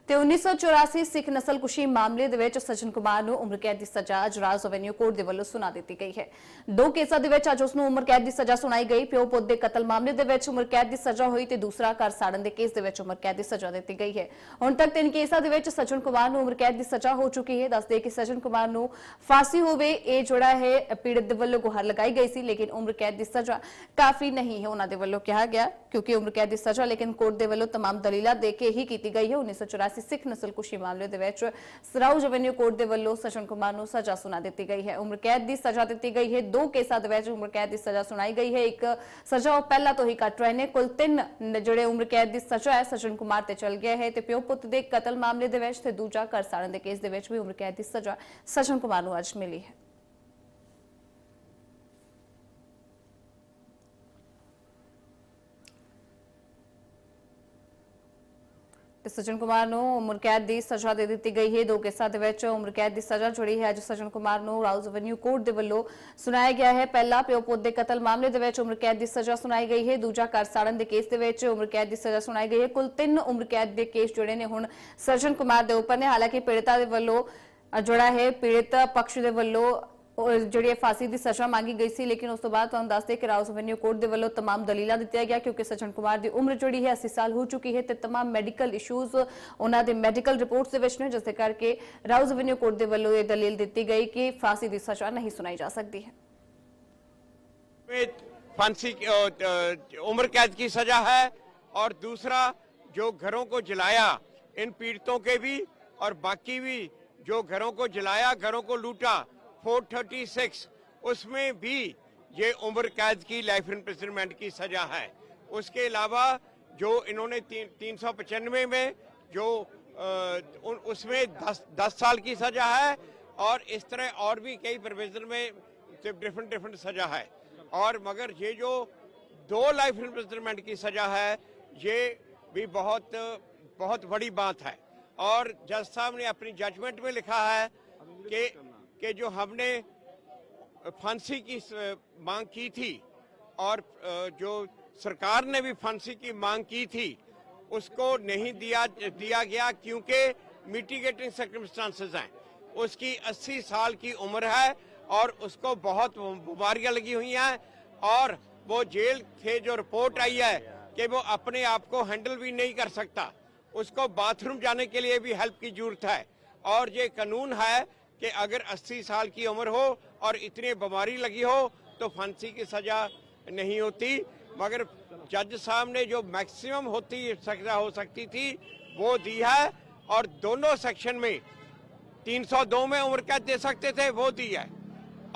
ਤੇ 1984 ਸਿੱਖ ਨਸਲਕੁਸ਼ੀ ਮਾਮਲੇ ਦੇ ਵਿੱਚ ਸਜਨ ਕੁਮਾਰ ਨੂੰ ਉਮਰ ਕੈਦ ਦੀ ਸਜ਼ਾ ਅੱਜ ਰਾਜ ਐਵਨਿਊ ਕੋਰਟ ਦੇ ਵੱਲੋਂ ਸੁਣਾ ਦਿੱਤੀ ਗਈ ਹੈ। ਦੋ ਕੇਸਾਂ ਦੇ ਵਿੱਚ ਅੱਜ ਉਸ ਨੂੰ ਉਮਰ ਕੈਦ ਦੀ ਸਜ਼ਾ ਸੁਣਾਈ ਗਈ। ਪਿਓ ਪੁੱਤ ਦੇ ਕਤਲ ਮਾਮਲੇ ਦੇ ਵਿੱਚ ਉਮਰ ਕੈਦ ਦੀ ਸਜ਼ਾ ਹੋਈ ਤੇ ਦੂਸਰਾ ਘਰ ਸਾੜਨ ਦੇ ਕੇਸ ਦੇ ਵਿੱਚ ਉਮਰ ਕੈਦ ਦੀ ਸਜ਼ਾ ਦਿੱਤੀ ਗਈ ਹੈ। ਹੁਣ ਤੱਕ 3 ਕੇਸਾਂ ਦੇ ਵਿੱਚ ਸਜਨ ਕੁਮਾਰ ਨੂੰ ਉਮਰ ਕੈਦ ਦੀ ਸਜ਼ਾ ਹੋ ਚੁੱਕੀ ਹੈ। ਦੱਸਦੇ ਕਿ ਸਜਨ ਕੁਮਾਰ ਨੂੰ ਫਾਂਸੀ ਹੋਵੇ ਇਹ ਜਿਹੜਾ ਹੈ ਪੀੜਤ ਦੇ ਵੱਲੋਂ ਗੁਹਾਰ ਲਗਾਈ ਗਈ ਸੀ, ਲੇਕਿਨ ਉਮਰ ਕੈਦ ਦੀ ਸਜ਼ਾ ਕਾਫੀ ਨਹੀਂ ਹੈ ਉਹਨਾਂ ਦੇ ਵੱਲੋਂ ਕਿਹਾ ਗਿਆ, ਕਿਉਂਕਿ ਉਮਰ ਕੈਦ ਦੀ ਸਜ਼ਾ ਲੇਕਿਨ ਕੋਰਟ ਦੇ ਵੱਲੋਂ तमाम ਦਲੀਲਾਂ ਦੇ ਕੇ ਹੀ ਕੀਤੀ ਗਈ ਹੈ। 1984 ਸਿੱਖ ਨਸਲਕੁਸ਼ੀ मामले ਦੇ ਵਿੱਚ ਸਰਾਉਜ ਐਵਨਿਊ ਕੋਰਟ ਦੇ ਵੱਲੋਂ ਸਜਨ ਕੁਮਾਰ ਨੂੰ ਸਜ਼ਾ ਸੁਣਾ ਦਿੱਤੀ ਗਈ ਹੈ। ਉਮਰ ਕੈਦ ਦੀ ਸਜ਼ਾ ਦਿੱਤੀ ਗਈ ਹੈ। ਦੋ ਕੇਸਾਂ ਦੇ ਵਿੱਚ ਉਮਰ ਕੈਦ ਦੀ ਸਜ਼ਾ ਸੁਣਾਈ ਗਈ ਹੈ। ਇੱਕ ਸਜ਼ਾ ਉਹ ਪਹਿਲਾਂ ਤੋਂ ਹੀ ਕੱਟ ਰਹੇ ਨੇ। ਕੁੱਲ 3 ਜਿਹੜੇ ਉਮਰ ਕੈਦ ਦੀ ਸਜ਼ਾ ਹੈ ਸਜਨ ਕੁਮਾਰ ਤੇ ਚਲ ਗਿਆ ਹੈ ਤੇ ਪਿਓ ਪੁੱਤ ਦੇ ਕਤਲ ਮਾਮਲੇ ਦੇ ਵਿੱਚ ਤੇ ਦੂਜਾ ਘਰ ਸਾੜਨ ਦੇ ਕੇਸ ਦੇ ਵਿੱਚ ਵੀ ਉਮਰ ਕੈਦ ਦੀ ਸਜ਼ਾ ਸਜਨ ਕੁਮਾਰ ਨੂੰ ਅੱਜ ਮਿਲੀ ਹੈ। सजन कुमार ਨੂੰ ਉਮਰ ਕੈਦ ਦੀ ਸਜ਼ਾ ਦੇ ਦਿੱਤੀ ਗਈ ਹੈ। ਦੋ ਕੇਸਾਂ ਦੇ ਵਿੱਚ ਉਮਰ ਕੈਦ ਦੀ ਸਜ਼ਾ ਜਿਹੜੀ ਹੈ ਅੱਜ ਸਜਨ ਕੁਮਾਰ ਨੂੰ ਰਾਉਜ਼ ਐਵਨਿਊ ਕੋਰਟ ਦੇ ਵੱਲੋਂ ਸੁਣਾਇਆ ਗਿਆ ਹੈ। ਪਹਿਲਾ ਪਿਓ ਪੁੱਤ ਦੇ ਕਤਲ ਮਾਮਲੇ ਦੇ ਵਿੱਚ ਉਮਰ ਕੈਦ ਦੀ ਸਜ਼ਾ ਸੁਣਾਈ ਗਈ ਹੈ। ਦੂਜਾ ਘਰ ਸਾੜਨ ਦੇ ਕੇਸ ਦੇ ਵਿੱਚ ਉਮਰ ਕੈਦ ਦੀ ਸਜ਼ਾ ਸੁਣਾਈ ਗਈ ਹੈ। ਕੁੱਲ 3 ਉਮਰ ਕੈਦ ਦੇ ਕੇਸ ਜਿਹੜੇ ਨੇ ਹੁਣ ਸਜਨ ਕੁਮਾਰ ਦੇ ਉੱਪਰ ਨੇ। ਹਾਲਾਂਕਿ ਪੀੜਤਾ ਦੇ ਵੱਲੋਂ ਜਿਹੜਾ ਹੈ ਪੀੜਤ ਪਕਸ਼ ਦੇ ਵੱਲੋਂ ਜਿਹੜੀ फांसी की सजा मांगी गई सी, लेकिन उस तो बाद तुहानूं दस दे कि राउज एवन्यू कोर्ट के वल्लों तमाम दलीलां दित्तियां गया, क्योंकि सजन कुमार की उम्र जिहड़ी है 80 साल हो चुकी है ते तमाम मैडिकल इशूज उन्हां दे मैडिकल रिपोर्ट्स दे विच ने, जिस दे करके राउज एवन्यू कोर्ट के वल्लों यह दलील दित्ती गई कि फांसी की सजा नहीं सुनाई जा सकती है। फांसी उम्र कैद की सजा है और दूसरा जो घरों को जलाया इन पीड़ितों के भी और बाकी भी जो घरों को जलाया, घरों को लूटा 436 उसमें भी ये उम्र कैद की लाइफ इम्प्रिजनमेंट की सजा है। उसके अलावा जो इन्होंने 395 में जो उसमें 10 साल की सजा है और इस तरह और भी कई प्रोविजन में डिफरेंट सजा है। और मगर ये जो 2 लाइफ इम्प्रिजनमेंट की सजा है ये भी बहुत बड़ी बात है। और जज साहब ने अपनी जजमेंट में लिखा है कि जो हमने फांसी की मांग की थी और जो सरकार ने भी फांसी की मांग की थी उसको नहीं दिया गया, क्योंकि मिटिगेटिंग सर्कमस्टांसेस हैं। उसकी 80 साल की उम्र है और उसको बहुत बीमारियां लगी हुई हैं और वो जेल से जो रिपोर्ट आई है कि वो अपने आप को हैंडल भी नहीं कर सकता, उसको बाथरूम जाने के लिए भी हेल्प की जरूरत है। और ये कानून है कि अगर 80 साल की उम्र हो और इतनी बीमारी लगी हो तो फांसी की सजा नहीं होती। मगर जज साहब ने जो मैक्सिमम सजा हो सकती थी वो दी है और दोनों सेक्शन में 302 में उम्र कैद दे सकते थे वो दी है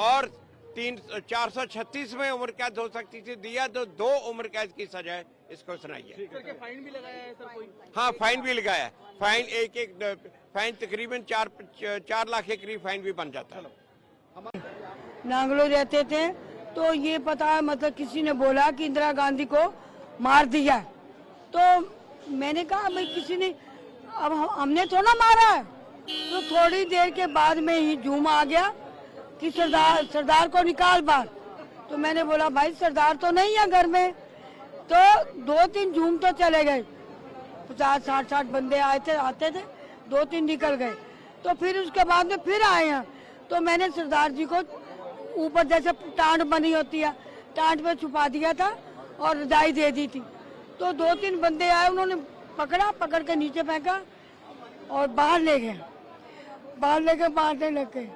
और 436 में उम्र कैद हो सकती थी दिया, तो 2 उम्र कैद की सजा इसको सुनाई है। फाइन भी लगाया है सर कोई? हाँ, फाइन भी लगाया है। फाइन एक फाइन तकरीबन 4 लाख के करीब फाइन भी बन जाता है। नांगलो रहते थे तो ये पता है, मतलब किसी ने बोला कि इंदिरा गांधी को मार दिया, तो मैंने कहा भाई किसी ने, अब हमने थोड़ा मारा है। तो थोड़ी देर के बाद में ही झूम आ गया कि सरदार को निकाल बाहर। तो मैंने बोला भाई सरदार तो नहीं है घर में। तो 2-3 झूम तो चले गए, 50-60 बंदे आते थे, 2-3 निकल गए। तो फिर उसके बाद में फिर आए हैं, तो मैंने सरदार जी को ऊपर जैसे टांट बनी होती है टांट पे छुपा दिया था और रजाई दे दी थी। तो 2-3 बंदे आए, उन्होंने पकड़ के नीचे फेंका और बाहर ले गए, बाहर लेके मारने लग गए।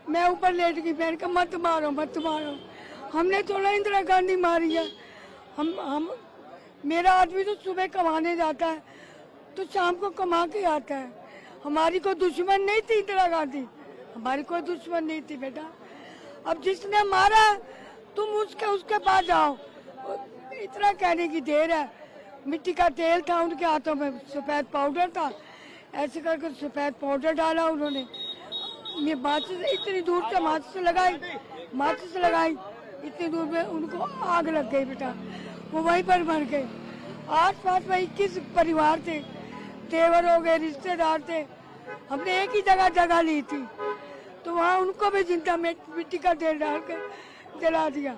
मैं ऊपर लेट गई, मैंने कहा मत मारो, हमने थोड़ा इंदिरा गांधी मारी है। हम मेरा आदमी तो सुबह कमाने जाता है तो शाम को कमा के आता है। हमारी कोई दुश्मन नहीं थी इंदिरा गांधी, हमारी कोई दुश्मन नहीं थी बेटा। अब जिसने मारा तुम उसके पास जाओ। इतना कहने की देर है। मिट्टी का तेल था उनके हाथों में, सफ़ेद पाउडर था, ऐसे करके सफ़ेद पाउडर डाला उन्होंने। ये माचिस इतनी दूर से माचिस लगाई, इतनी दूर में उनको आग लग गई बेटा, वो वहीं पर मर गए। आस पास में 21 परिवार थे, तेवर हो गए, रिश्तेदार थे। हमने एक ही जगह ली थी, तो वहाँ उनको भी जिंदा मिट्टी का तेल डाल के जला दिया।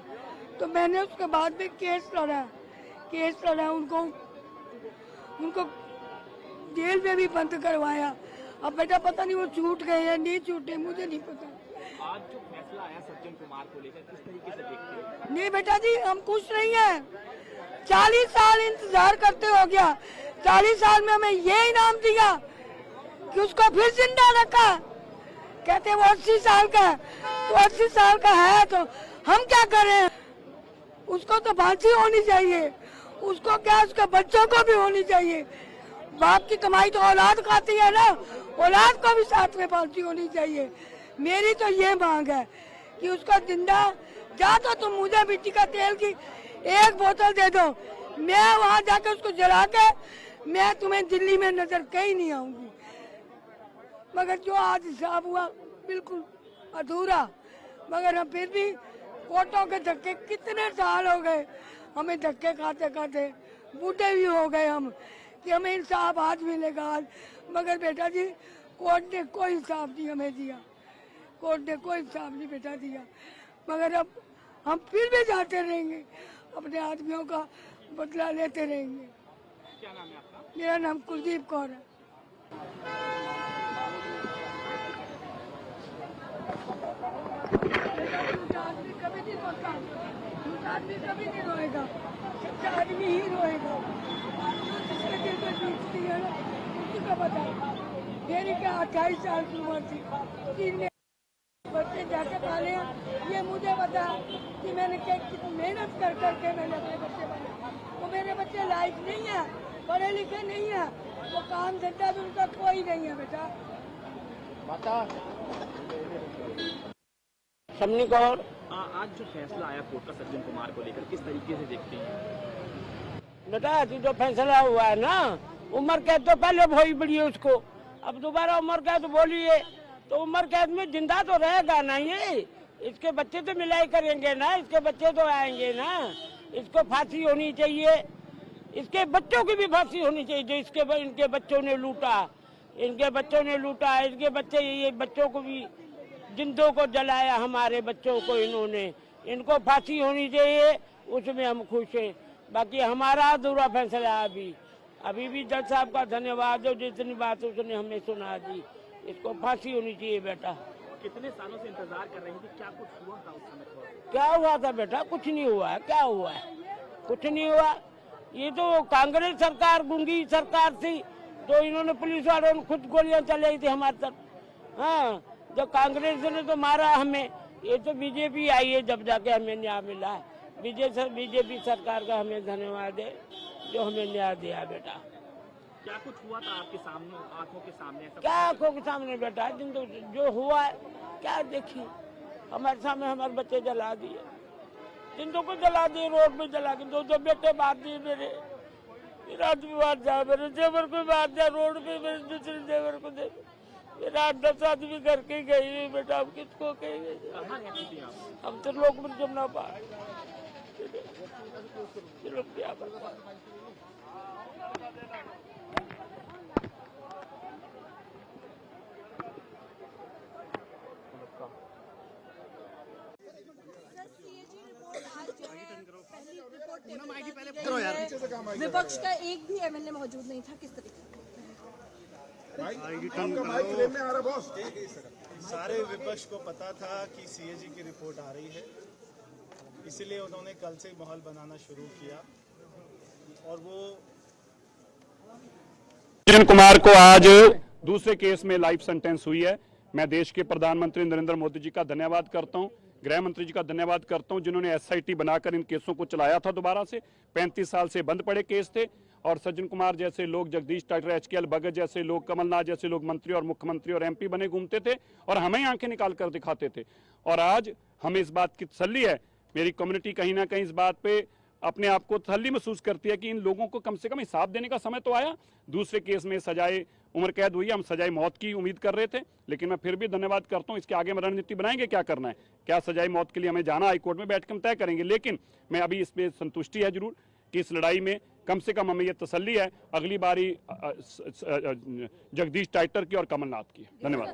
तो मैंने उसके बाद में केस लड़ा उनको जेल में भी बंद करवाया। अब बेटा पता नहीं वो छूट गए या नहीं छूटे, मुझे नहीं पता। आज जो फैसला आया सज्जन कुमार को लेकर किस तरीके से देखते हैं? नहीं बेटा जी, हम खुश नहीं है। 40 साल इंतजार करते हो गया, 40 साल में हमें ये इनाम दिया कि उसको फिर जिंदा रखा। कहते वो 80 साल का है, तो 80 साल का है तो हम क्या करें? उसको तो फांसी होनी चाहिए, उसको क्या, उसके बच्चों को भी होनी चाहिए। बाप की कमाई तो औलाद खाती है ना, औलाद को भी साथ में फांसी होनी चाहिए। मेरी तो ये मांग है कि उसको जिंदा, जा तो तुम मुझे मिट्टी का तेल की एक बोतल दे दो, मैं वहाँ जाके उसको जला के मैं तुम्हें दिल्ली में नजर कहीं नहीं आऊंगी। मगर जो आज हिसाब हुआ बिल्कुल अधूरा। मगर हम फिर भी कोर्टों के धक्के, कितने साल हो गए हमें धक्के खाते खाते, बूढ़े भी हो गए हम कि हमें इंसाफ आज मिलेगा आज। मगर बेटा जी कोर्ट ने कोई इंसाफ नहीं हमें दिया, कोर्ट ने कोई इंसाफ नहीं बेटा दिया। मगर अब हम फिर भी जाते रहेंगे, अपने आदमियों का बदला लेते रहेंगे। क्या नाम है आपका? मेरा नाम कुलदीप कौर है। आदमी कभी नहीं रोता, आदमी कभी नहीं रोएगा, सच्चा आदमी ही रोएगा। जिसके दिल में बीतती है ना, उसी का पता। मेरी क्या 28 साल की उम्र थी, 3 बच्चे जाके पाले हैं, ये मुझे पता कि मैंने कितनी मेहनत कर करके मैंने अपने बच्चे पाले। वो मेरे बच्चे लायक नहीं है, पढ़े लिखे नहीं है, वो काम धंधा भी उनका कोई नहीं है बेटा। सबनी कौर। आज जो फैसला आया कोर्ट का सज्जन कुमार को लेकर किस तरीके से देखते हैं? बेटा अभी जो फैसला हुआ है ना, उम्र कैद तो पहले भोई पड़ी है उसको, अब दोबारा उम्र कैद बोलिए तो उम्र कैद में जिंदा तो रहेगा ना ये। इसके बच्चे तो मिलाई करेंगे ना, इसके बच्चे तो आएंगे ना। इसको फांसी होनी चाहिए, इसके बच्चों की भी फांसी होनी चाहिए जो इनके बच्चों ने लूटा, इनके बच्चों ने लूटा, इनके बच्चे, ये बच्चों को भी, जिंदों को जलाया हमारे बच्चों को इन्होंने, इनको फांसी होनी चाहिए, उसमें हम खुश हैं। बाकी हमारा अधूरा फैसला है। अभी भी जज साहब का धन्यवाद हो, जितनी बात उसने हमें सुना दी। इसको फांसी होनी चाहिए बेटा। कितने सालों से इंतजार कर रहे हैं कि क्या कुछ हुआ था उस समय? क्या हुआ था बेटा? कुछ नहीं हुआ है। क्या हुआ है? कुछ नहीं हुआ। ये तो कांग्रेस सरकार, गुंगी सरकार थी, तो इन्होंने पुलिस वालों ने खुद गोलियां चलाई थी हमारे तरफ। हाँ, जब कांग्रेस ने तो मारा हमें, ये तो बीजेपी आई है जब जाके हमें न्याय मिला है। बीजेपी सरकार का हमें धन्यवाद है जो हमें न्याय दिया बेटा। क्या कुछ हुआ था आपके सामने, आंखों के सामने? क्या आंखों के सामने बेटा? जो हुआ है क्या देखिए, हमारे सामने हमारे बच्चे जला दिए, जिंदों को जला दिए, रोड पे जला के। 2 बेटे मार दिए मेरा आदमी मार जा, मेरे जेवर को मार दिया रोड पे, मेरे दूसरे जेवर को दे। मेरा 8-10 आदमी करके गई बेटा, अब किसको कहेंगे? कहाँ रहती थी आप? हम तो लोग में जमना पार। चलो क्या बता। विपक्ष का एक भी एमएलए मौजूद नहीं था, किस तरीके? सारे विपक्ष को पता था कि सीएजी की रिपोर्ट आ रही है, इसीलिए उन्होंने कल से माहौल बनाना शुरू किया। और वो सज्जन कुमार को आज दूसरे केस में लाइफ सेंटेंस हुई है। मैं देश के प्रधानमंत्री नरेंद्र मोदी जी का धन्यवाद करता हूं, गृह मंत्री जी का धन्यवाद करता हूं, जिन्होंने एसआईटी बनाकर इन केसों को चलाया था। दोबारा से 35 साल से बंद पड़े केस थे, और सज्जन कुमार जैसे लोग, जगदीश टाइटर, एचकेएल भगत जैसे लोग, कमलनाथ जैसे लोग मंत्री और मुख्यमंत्री और एमपी बने घूमते थे और हमें आंखें निकाल कर दिखाते थे। और आज हमें इस बात की तसल्ली है, मेरी कम्युनिटी कहीं ना कहीं इस बात पे अपने आप को तसल्ली महसूस करती है कि इन लोगों को कम से कम हिसाब देने का समय तो आया। दूसरे केस में सजाए उम्र कैद हुई, हम सजाए मौत की उम्मीद कर रहे थे, लेकिन मैं फिर भी धन्यवाद करता हूं। इसके आगे हम रणनीति बनाएंगे, क्या करना है, क्या सजाए मौत के लिए हमें जाना, हाईकोर्ट में बैठ कर हम तय करेंगे। लेकिन मैं अभी इस पे संतुष्टि है जरूर कि इस लड़ाई में कम से कम हमें यह तसल्ली है, अगली बारी जगदीश टाइटर की और कमलनाथ की। धन्यवाद।